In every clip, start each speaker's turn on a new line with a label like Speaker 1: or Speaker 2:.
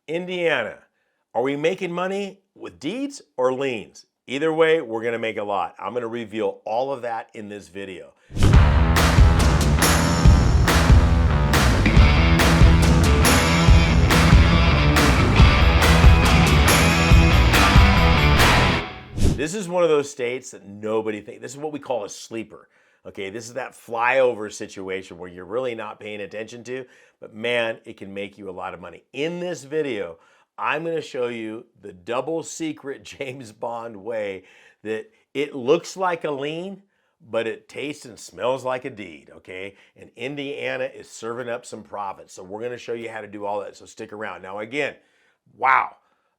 Speaker 1: Indiana, are we making money with deeds or liens? Either way, we're gonna make a lot. I'm gonna reveal all of that in this video. This is one of those states that nobody thinks. This is what we call a sleeper. Okay, this is that flyover situation where you're really not paying attention to, but man, it can make you a lot of money. In this video, I'm going to show you the double secret James Bond way that it looks like a lien, but it tastes and smells like a deed, okay? And Indiana is serving up some profits. So we're going to show you how to do all that. So stick around. Now again, wow.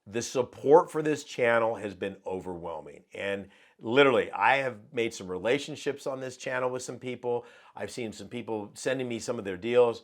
Speaker 1: The support for this channel has been overwhelming. And literally, I have made some relationships on this channel with some people. I've seen some people sending me some of their deals.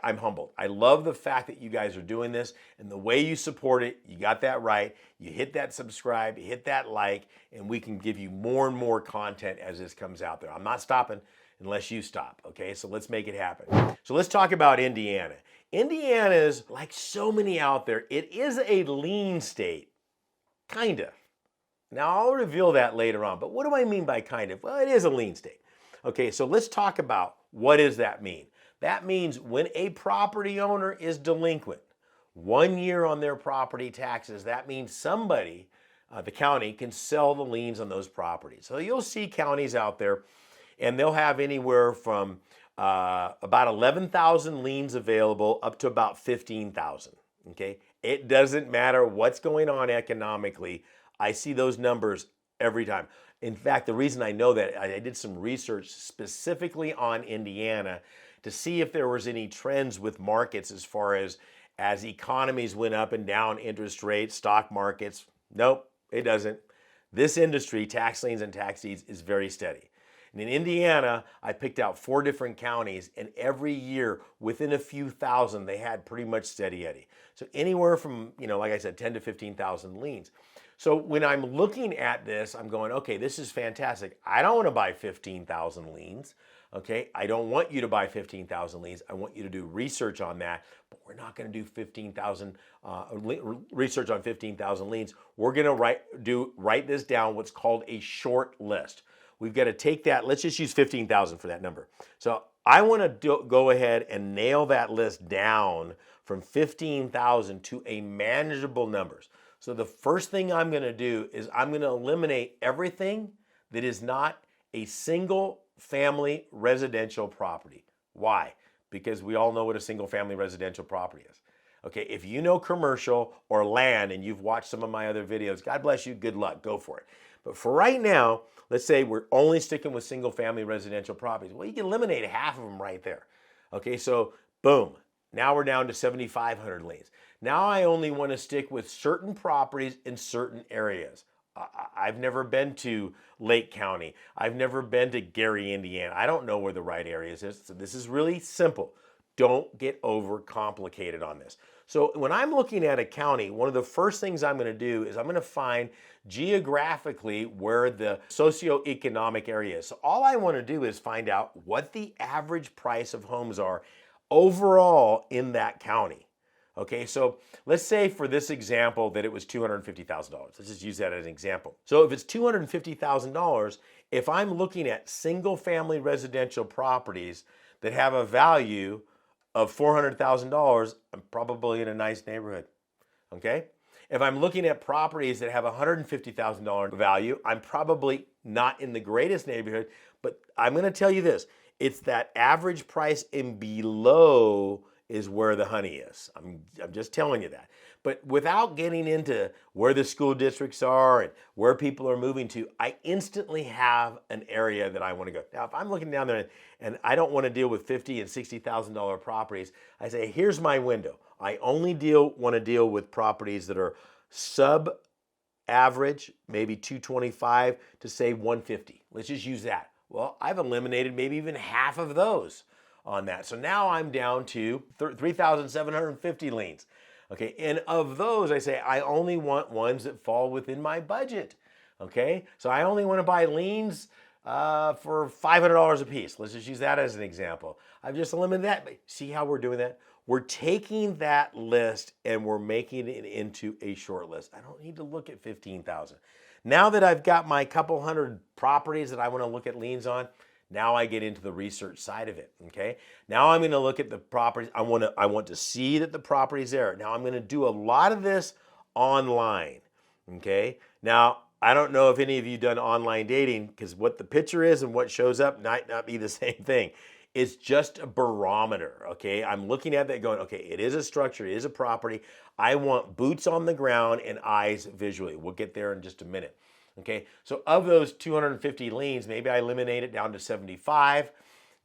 Speaker 1: I'm humbled. I love the fact that you guys are doing this and the way you support it. You got that right. You hit that subscribe, you hit that like, and we can give you more and more content as this comes out there. I'm not stopping unless you stop, okay? So let's make it happen. So let's talk about Indiana. Indiana is, like so many out there, it is a lien state, kind of. Now I'll reveal that later on, but what do I mean by kind of? Well, it is a lien state. Okay, so let's talk about what does that mean? That means when a property owner is delinquent, 1 year on their property taxes, that means somebody, the county, can sell the liens on those properties. So you'll see counties out there, and they'll have anywhere from about 11,000 liens available up to about 15,000, okay? It doesn't matter what's going on economically. I see those numbers every time. In fact, the reason I know that, I did some research specifically on Indiana to see if there was any trends with markets as far as economies went up and down, interest rates, stock markets. Nope, it doesn't. This industry, tax liens and tax deeds, is very steady. And in Indiana, I picked out 4 different counties, and every year, within a few thousand, they had pretty much steady Eddie. So anywhere from, like I said, 10 to 15,000 liens. So when I'm looking at this, I'm going, okay, this is fantastic. I don't want to buy 15,000 liens, okay? I don't want you to buy 15,000 liens. I want you to do research on that, but we're not going to do 15,000 research on 15,000 liens. We're going to write this down, what's called a short list. We've got to take that, let's just use 15,000 for that number. So I want to go ahead and nail that list down from 15,000 to a manageable numbers. So the first thing I'm going to do is I'm going to eliminate everything that is not a single family residential property. Why? Because we all know what a single family residential property is. Okay, if you know commercial or land and you've watched some of my other videos, God bless you, good luck, go for it. But for right now, let's say we're only sticking with single family residential properties. Well, you can eliminate half of them right there. Okay, so boom, now we're down to 7,500 liens. Now I only want to stick with certain properties in certain areas. I've never been to Lake County. I've never been to Gary, Indiana. I don't know where the right areas is. So this is really simple. Don't get overcomplicated on this. So when I'm looking at a county, one of the first things I'm going to do is I'm going to find geographically where the socioeconomic area is. So all I want to do is find out what the average price of homes are overall in that county. Okay, so let's say for this example that it was $250,000. Let's just use that as an example. So if it's $250,000, if I'm looking at single family residential properties that have a value of $400,000, I'm probably in a nice neighborhood, okay? If I'm looking at properties that have $150,000 value, I'm probably not in the greatest neighborhood, but I'm gonna tell you this, it's that average price and below is where the honey is. I'm just telling you that. But without getting into where the school districts are and where people are moving to, I instantly have an area that I want to go. Now, if I'm looking down there and I don't want to deal with $50,000 and $60,000 properties, I say, here's my window. I only want to deal with properties that are sub-average, maybe 225 to say 150. Let's just use that. Well, I've eliminated maybe even half of those on that. So now I'm down to 3,750 liens. Okay, and of those, I say I only want ones that fall within my budget. Okay, so I only want to buy liens for $500 a piece. Let's just use that as an example. I've just eliminated that. See how we're doing that? we're taking that list and we're making it into a short list. I don't need to look at 15,000. Now that I've got my couple hundred properties that I want to look at liens on, now I get into the research side of it, okay? Now I'm going to look at the properties. I want to see that the property's there. Now I'm going to do a lot of this online, okay? Now, I don't know if any of you done online dating, because what the picture is and what shows up might not be the same thing. It's just a barometer, okay? I'm looking at that going, okay, it is a structure, it is a property. I want boots on the ground and eyes visually. We'll get there in just a minute, okay? So of those 250 liens, maybe I eliminate it down to 75.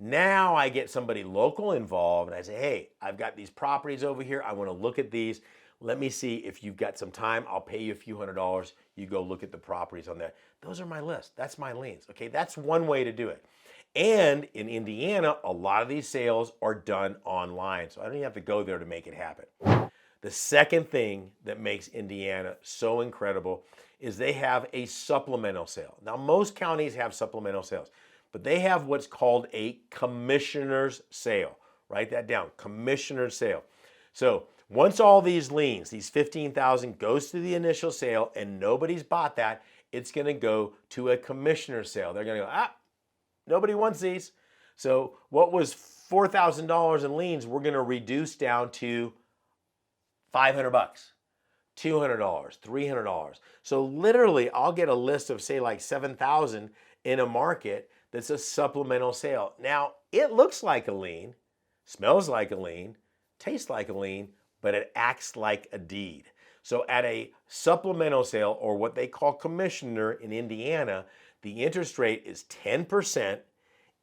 Speaker 1: Now I get somebody local involved and I say, hey, I've got these properties over here. I want to look at these. Let me see if you've got some time. I'll pay you a few $100s. You go look at the properties on that. Those are my list. That's my liens, okay? That's one way to do it. And in Indiana, a lot of these sales are done online, so I don't even have to go there to make it happen. The second thing that makes Indiana so incredible is they have a supplemental sale. Now, most counties have supplemental sales, but they have what's called a commissioner's sale. Write that down, commissioner's sale. So once all these liens, these 15,000 goes to the initial sale and nobody's bought that, it's gonna go to a commissioner's sale. They're gonna go, nobody wants these. So what was $4,000 in liens, we're gonna reduce down to $500, $200, $300. So literally I'll get a list of say like 7,000 in a market that's a supplemental sale. Now it looks like a lien, smells like a lien, tastes like a lien, but it acts like a deed. So at a supplemental sale, or what they call commissioner in Indiana, the interest rate is 10%.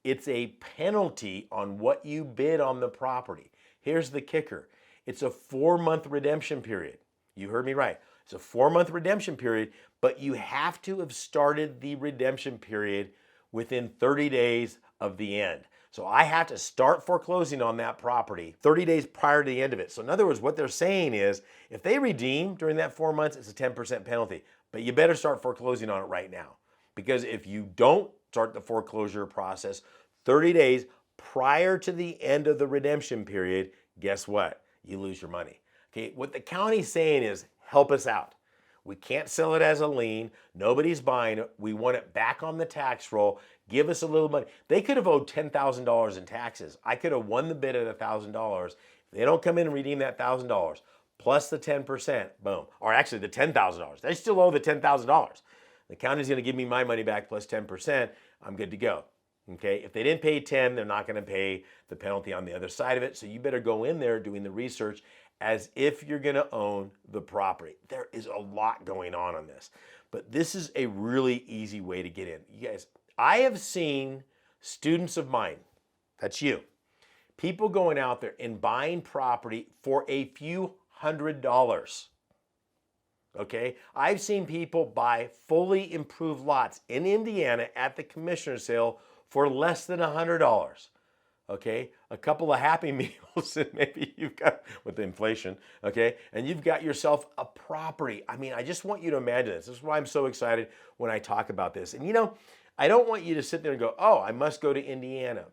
Speaker 1: It's a penalty on what you bid on the property. Here's the kicker. It's a 4-month redemption period. You heard me right. It's a 4-month redemption period, but you have to have started the redemption period within 30 days of the end. So I have to start foreclosing on that property 30 days prior to the end of it. So in other words, what they're saying is if they redeem during that 4 months, it's a 10% penalty, but you better start foreclosing on it right now. Because if you don't start the foreclosure process 30 days prior to the end of the redemption period, guess what? You lose your money. Okay, what the county's saying is help us out. We can't sell it as a lien. Nobody's buying it. We want it back on the tax roll. Give us a little money. They could have owed $10,000 in taxes. I could have won the bid at $1,000. If they don't come in and redeem that $1,000 plus the 10%, boom. Or actually the $10,000. They still owe the $10,000. The county's going to give me my money back plus 10%. I'm good to go. Okay, if they didn't pay 10, they're not going to pay the penalty on the other side of it. So you better go in there doing the research as if you're going to own the property. There is a lot going on this, but this is a really easy way to get in. You guys, I have seen students of mine, that's you, people going out there and buying property for a few $100s. Okay, I've seen people buy fully improved lots in Indiana at the commissioner's sale for less than $100. Okay, a couple of Happy Meals and maybe you've got, with the inflation, okay, and you've got yourself a property. I mean, I just want you to imagine this. This is why I'm so excited when I talk about this. And you know, I don't want you to sit there and go, oh, I must go to Indiana.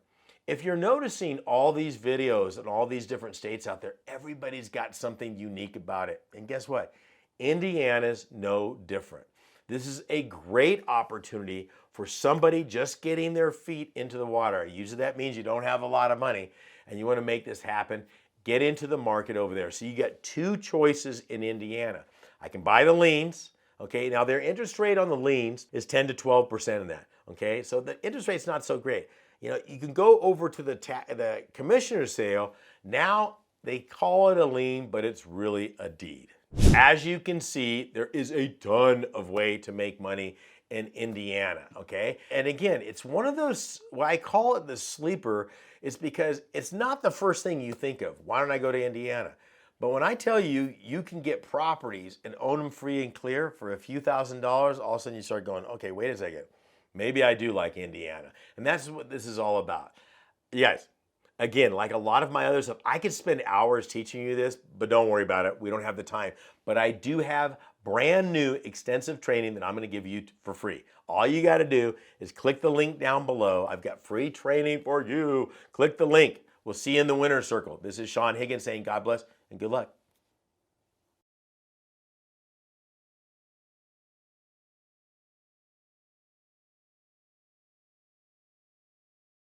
Speaker 1: If you're noticing all these videos and all these different states out there, everybody's got something unique about it. And guess what? Indiana's no different. This is a great opportunity for somebody just getting their feet into the water. Usually that means you don't have a lot of money and you want to make this happen. Get into the market over there. So you got two choices in Indiana. I can buy the liens. Okay, now their interest rate on the liens is 10 to 12% of that. Okay, so the interest rate's not so great. You know, you can go over to the commissioner's sale. Now they call it a lien, but it's really a deed. As you can see, there is a ton of way to make money in Indiana, okay? And again, it's one of those, why I call it the sleeper, is because it's not the first thing you think of. Why don't I go to Indiana? But when I tell you, you can get properties and own them free and clear for a few $1,000s, all of a sudden you start going, okay, wait a second. Maybe I do like Indiana. And that's what this is all about. You guys, again, like a lot of my other stuff, I could spend hours teaching you this, but don't worry about it. We don't have the time. But I do have brand new extensive training that I'm going to give you for free. All you got to do is click the link down below. I've got free training for you. Click the link. We'll see you in the winner's circle. This is Saen Higgins saying God bless and good luck.